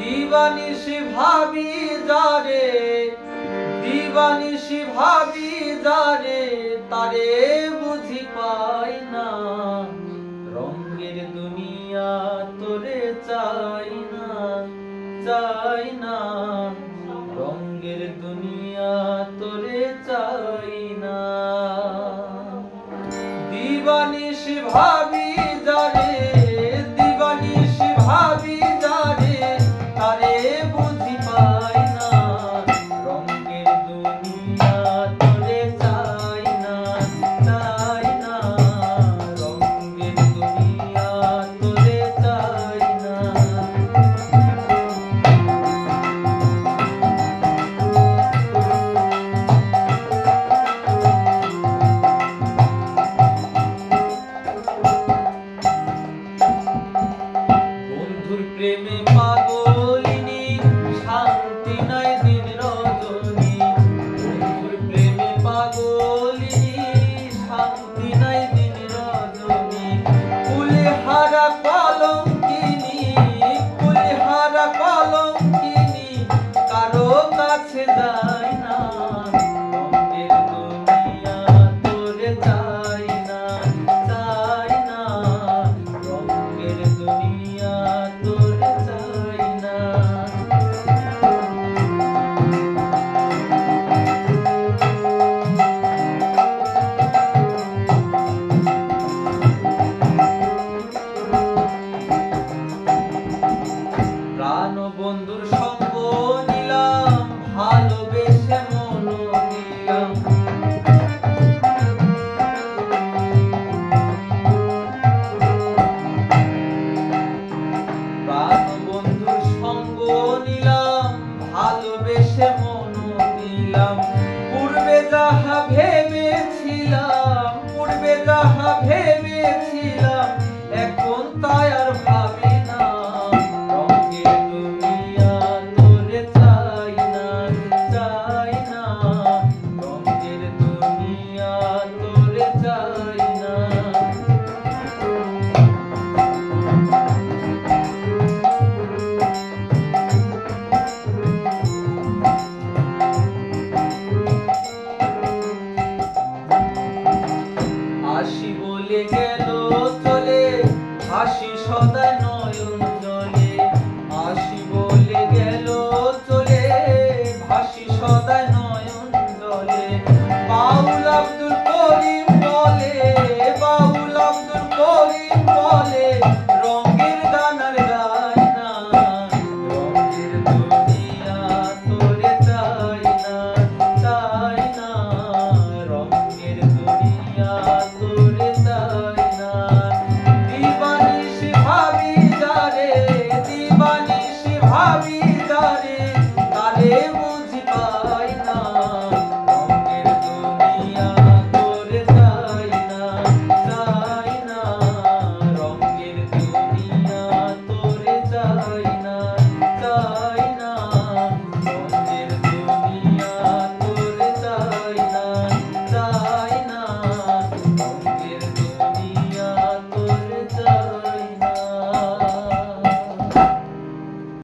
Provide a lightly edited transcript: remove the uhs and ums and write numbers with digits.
দিবানিশি ভাবি যারে, দিবানিশি ভাবি যারে, তারে বুঝি পাই না। রঙের দুনিয়া তোরে চাই না, চাই না। রঙের দুনিয়া তোরে চাই না। দিবানিশি ভাবি যারে, দিবানিশি ভাবি যারে, তারে বুঝি পাই না। রঙের দুনিয়া তোরে চাই না, চাই না। রঙের দুনিয়া তোরে চাই না। বন্ধুর প্রেমে পাগল